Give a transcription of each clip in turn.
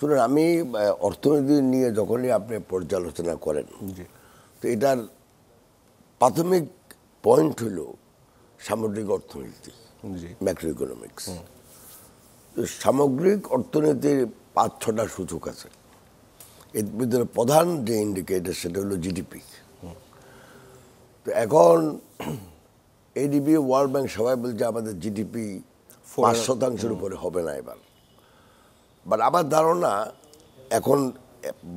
শুনুন, আমি অর্থনীতি নিয়ে যখনই আপনি পর্যালোচনা করেন, তো এটার প্রাথমিক পয়েন্ট হলো সামগ্রিক অর্থনীতি, ম্যাক্রো ইকোনমিক্স। তো সামগ্রিক অর্থনীতির 5-6টা সূচক আছে। এর ভিতরে প্রধান যে ইন্ডিকেটর সেটা হলো জিডিপি। তো এখন এডিবি, ওয়ার্ল্ড ব্যাংক সবাই বলছে আমাদের জিডিপি 5% উপরে হবে না এবার। বাট আমার ধারণা এখন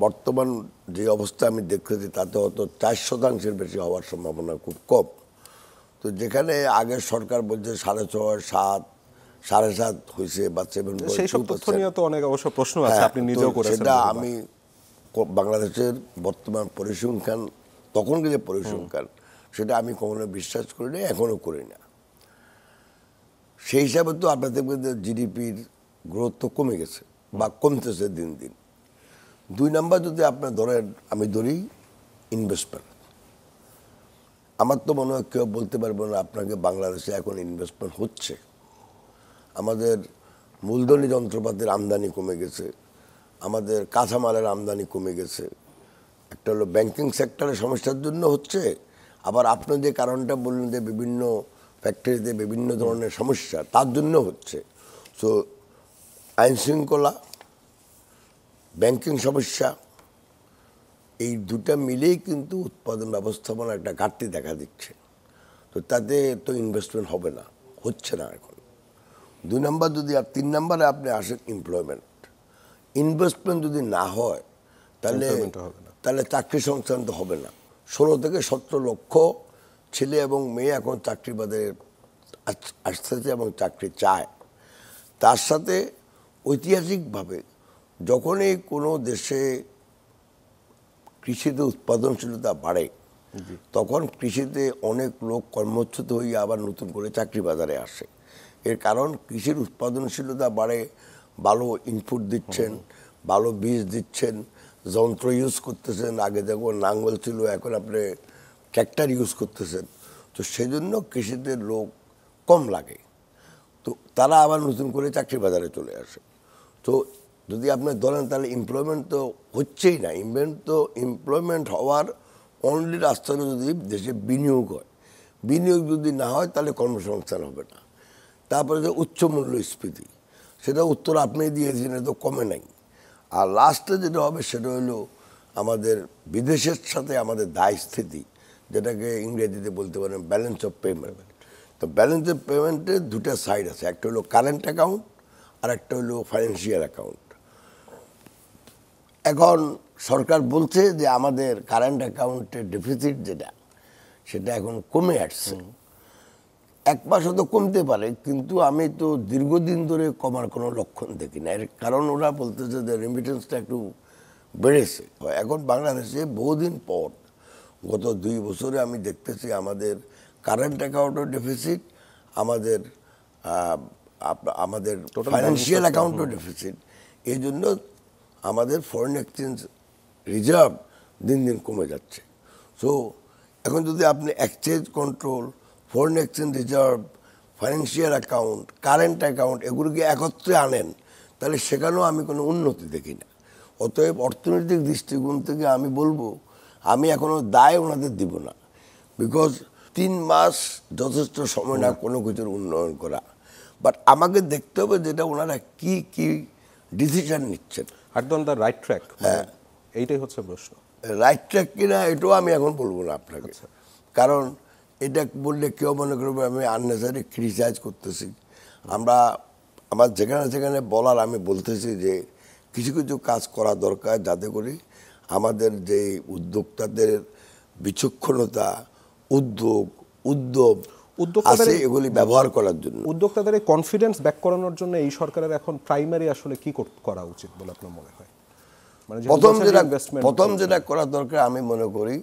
বর্তমান যে অবস্থা আমি দেখতেছি তাতে হয়তো 4% বেশি হওয়ার সম্ভাবনা খুব কম। তো যেখানে আগের সরকার বলছে 6.5, 7, 7.5 হয়েছে বা 7.2%, সেই সব তথ্য নিয়ে তো অনেক অবশ্য প্রশ্ন আছে, আপনি নিজেও করেছেন। সেটা আমি বাংলাদেশের বর্তমান পরিসংখ্যান, তখনকার যে পরিসংখ্যান, সেটা আমি কখনো বিশ্বাস করি না, এখনো করি না। সেই হিসাবে তো আপনাদের জিডিপির গ্রোথ তো কমে গেছে বা কমতেছে দিন দিন। 2 নাম্বার যদি আপনার ধরেন, আমি ধরি ইনভেস্টমেন্ট। আমার তো মনে হয় কেউ বলতে পারবো না আপনাকে বাংলাদেশে এখন ইনভেস্টমেন্ট হচ্ছে। আমাদের মূলধনী যন্ত্রপাতির আমদানি কমে গেছে, আমাদের কাঁচামালের আমদানি কমে গেছে। একটা হলো ব্যাংকিং সেক্টরের সমস্যার জন্য হচ্ছে, আবার আপনি যে কারণটা বললেন যে বিভিন্ন ফ্যাক্টরিতে বিভিন্ন ধরনের সমস্যা, তার জন্য হচ্ছে। সো আইন শৃঙ্খলা, ব্যাংকিং সমস্যা, এই দুটা মিলেই কিন্তু উৎপাদন ব্যবস্থাপনা একটা ঘাটতি দেখা দিচ্ছে। তো তাতে তো ইনভেস্টমেন্ট হবে না, হচ্ছে না এখন। 2 নাম্বার যদি, আর 3 নাম্বারে আপনি আসেন এমপ্লয়মেন্ট। ইনভেস্টমেন্ট যদি না হয় তাহলে চাকরি সংস্থান তো হবে না। 16 থেকে 17 লক্ষ ছেলে এবং মেয়ে এখন চাকরি বাজারে আসতেছে এবং চাকরি চায়। তার সাথে ঐতিহাসিকভাবে যখনই কোনো দেশে কৃষিতে উৎপাদনশীলতা বাড়ে, তখন কৃষিতে অনেক লোক কর্মচ্যুত হয়ে আবার নতুন করে চাকরি বাজারে আসে। এর কারণ কৃষির উৎপাদনশীলতা বাড়ে, ভালো ইনপুট দিচ্ছেন, ভালো বীজ দিচ্ছেন, যন্ত্র ইউজ করতেছেন। আগে যখন নাঙ্গল ছিল, এখন আপনি ট্র্যাক্টর ইউজ করতেছেন। তো সেজন্য কৃষিতে লোক কম লাগে, তো তারা আবার নতুন করে চাকরি বাজারে চলে আসে। তো যদি আপনি ধরেন তাহলে এমপ্লয়মেন্ট তো হচ্ছেই না। এমপ্লয়মেন্ট হওয়ার অনলি রাস্তা হলো যদি দেশে বিনিয়োগ হয়। বিনিয়োগ যদি না হয় তাহলে কর্মসংস্থান হবে না। তারপরে যে উচ্চ মূল্যস্ফীতি, সেটা উত্তর আপনি দিয়েছেন, এটা তো কমে নাই। আর লাস্টে যেটা হবে সেটা হলো আমাদের বিদেশের সাথে আমাদের দায় স্থিতি, যেটাকে ইংরেজিতে বলতে পারেন ব্যালেন্স অফ পেমেন্ট। তো ব্যালেন্স অফ পেমেন্টের 2টা সাইড আছে, একটা হলো কারেন্ট অ্যাকাউন্ট আর একটা হলো ফাইন্যান্সিয়াল অ্যাকাউন্ট। এখন সরকার বলছে যে আমাদের কারেন্ট অ্যাকাউন্টের ডেফিসিট যেটা, সেটা এখন কমে আসছে। 1 মাস হয়তো কমতে পারে, কিন্তু আমি তো দীর্ঘদিন ধরে কমার কোনো লক্ষণ দেখি না। এর কারণ ওরা বলতেছে যে রেমিটেন্সটা একটু বেড়েছে। এখন বাংলাদেশে বহুদিন পর গত 2 বছরে আমি দেখতেছি আমাদের কারেন্ট অ্যাকাউন্টের ডেফিসিট, আমাদের ফাইন্যান্সিয়াল অ্যাকাউন্টের ডেফিসিট। এই জন্য আমাদের ফরেন এক্সচেঞ্জ রিজার্ভ দিন দিন কমে যাচ্ছে। সো এখন যদি আপনি exchange control, foreign exchange reserve, financial account, current account এগুলোকে একত্রে আনেন, তাহলে সেখানেও আমি কোনো উন্নতি দেখি না। অতএব অর্থনৈতিক দৃষ্টিকোণ থেকে আমি বলবো, আমি এখনও দায় ওনাদের দিব না। বিকজ 3 মাস যথেষ্ট সময় না কোনো কিছুর উন্নয়ন করা। বাট আমাকে দেখতে হবে যেটা ওনারা কি কি ডিসিশন নিচ্ছেন। একদম দ্য রাইট ট্র্যাক, হ্যাঁ, এইটাই হচ্ছে প্রশ্ন। রাইট ট্র্যাক কিনা এটাও আমি এখন বলবো না আপনাকে, কারণ এটা বললে কেউ মনে করবে আমি আননেসারি ক্রিটিসাইজ করতেছি। আমার যেখানে যেখানে বলার আমি বলতেছি যে কিছু কিছু কাজ করা দরকার, যাতে করে আমাদের যে উদ্যোক্তাদের বিচক্ষণতা, উদ্যম আছে এগুলি ব্যবহার করার জন্য, উদ্যোক্তাদের এই কনফিডেন্স ব্যাক করানোর জন্য এই সরকারের এখন প্রাইমারি আসলে কি করা উচিত বলে আপনার মনে হয়? প্রথম যেটা করা দরকার আমি মনে করি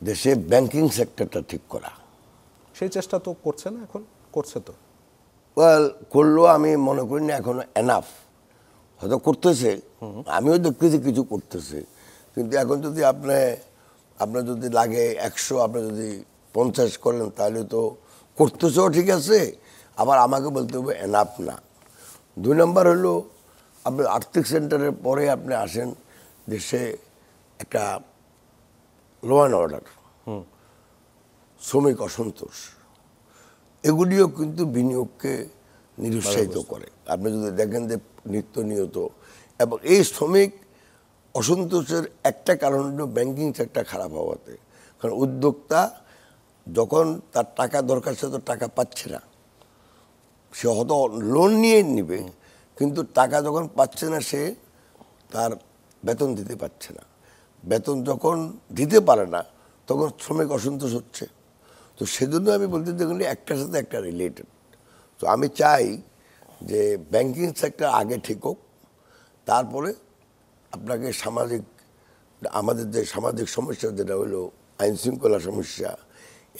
দেশে ব্যাংকিং সেক্টরটা ঠিক করা। সেই চেষ্টা তো করছে না, এখন করছে তো। করলেও আমি মনে করি না এখনো এনাফ। হয়তো করতেছে, আমিও দেখতেছি কিছু করতেছে, কিন্তু এখন যদি আপনার যদি লাগে 100, আপনি যদি 50 করেন তাহলে তো করতেছেও ঠিক আছে, আবার আমাকে বলতে হবে এনাফ না। 2 নম্বর হলো আপনি আর্থিক সেন্টারের পরে আপনি আসেন দেশে একটা ল অ্যান্ড অর্ডার, শ্রমিক অসন্তোষ, এগুলিও কিন্তু বিনিয়োগকে নিরুৎসাহিত করে। আপনি যদি দেখেন যে নিত্য নিয়ত, এবং এই শ্রমিক অসন্তোষের একটা কারণ হলো ব্যাংকিং সেক্টর খারাপ হওয়াতে। কারণ উদ্যোক্তা যখন তার টাকা দরকার সে তো টাকা পাচ্ছে না, সে হয়তো লোন নিয়ে নিবে, কিন্তু টাকা যখন পাচ্ছে না সে তার বেতন দিতে পারছে না। বেতন যখন দিতে পারে না তখন শ্রমিক অসন্তোষ হচ্ছে। তো সেজন্য আমি বলতে দেখুন একটার সাথে একটা রিলেটেড। তো আমি চাই যে ব্যাংকিং সেক্টর আগে ঠিক হোক, তারপরে আপনাকে সামাজিক, আমাদের যে সামাজিক সমস্যা যেটা হলো আইন শৃঙ্খলা সমস্যা,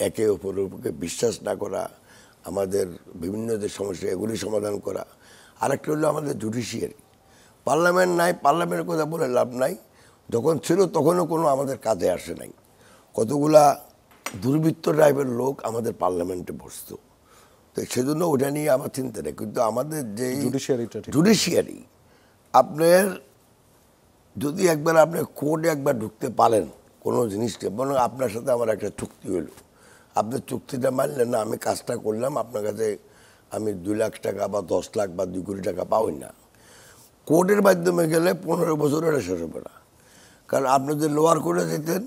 একে অপরকে বিশ্বাস না করা, আমাদের বিভিন্ন যে সমস্যা এগুলি সমাধান করা। আরেকটা হলো আমাদের জুডিশিয়ারি, পার্লামেন্ট নাই, পার্লামেন্টের কথা বলে লাভ নাই। যখন ছিল তখনও কোনো আমাদের কাজে আসে নাই। কতগুলা দুর্বৃত্ত টাইপের লোক আমাদের পার্লামেন্টে বসতো, তো সেজন্য ওটা নিয়ে আমার চিন্তা নেই। কিন্তু আমাদের যে জুডিশিয়ারি, আপনার যদি একবার আপনি কোর্টে একবার ঢুকতে পারেন কোনো জিনিসকে, বরং আপনার সাথে আমার একটা চুক্তি হলো, আপনি চুক্তিটা মানলেন না, আমি কাজটা করলাম, আপনার কাছে আমি 2 লাখ টাকা বা 10 লাখ বা 2 কোটি টাকা পাওই না। কোর্টের মাধ্যমে গেলে 15 বছর এটা শেষ হবে না। কারণ আপনি যদি লোয়ার কোর্টে যেতেন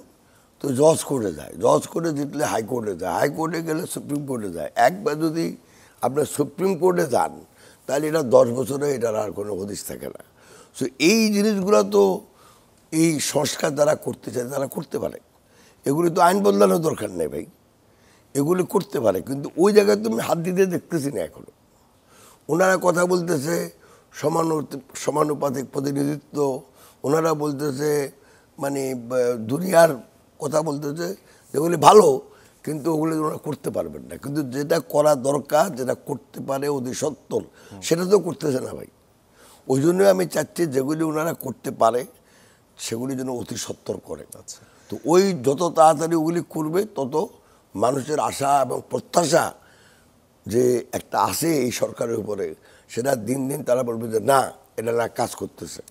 তো জজ কোর্টে যায়, জজ কোর্টে জিতলে হাইকোর্টে যায়, হাইকোর্টে গেলে সুপ্রিম কোর্টে যায়। একবার যদি আপনি সুপ্রিম কোর্টে যান তাহলে এটা 10 বছরে এটার আর কোনো হদিস থাকে না। সো এই জিনিসগুলো তো এই সংস্কার যারা করতে চায় তারা করতে পারে, এগুলি তো আইন বদলানোর দরকার নেই ভাই, এগুলি করতে পারে। কিন্তু ওই জায়গায় তুমি হাত দিতে দেখতেছি না এখনো। ওনারা কথা বলতেছে সমানুপাতিক প্রতিনিধিত্ব, ওনারা বলতেছে মানে দুনিয়ার কথা বলতেছে, যেগুলি ভালো, কিন্তু ওগুলি ওনারা করতে পারবেন না। কিন্তু যেটা করা দরকার, যেটা করতে পারে অতি সত্তর, সেটা তো করতেছে না ভাই। ওই জন্যই আমি চাচ্ছি যেগুলি ওনারা করতে পারে সেগুলি যেন অতি সত্তর করে। তো ওই যত তাড়াতাড়ি ওগুলি করবে তত মানুষের আশা এবং প্রত্যাশা যে একটা আসে এই সরকারের উপরে, সেটা দিন দিন তারা বলবে যে না, এটা না কাজ করতেছে।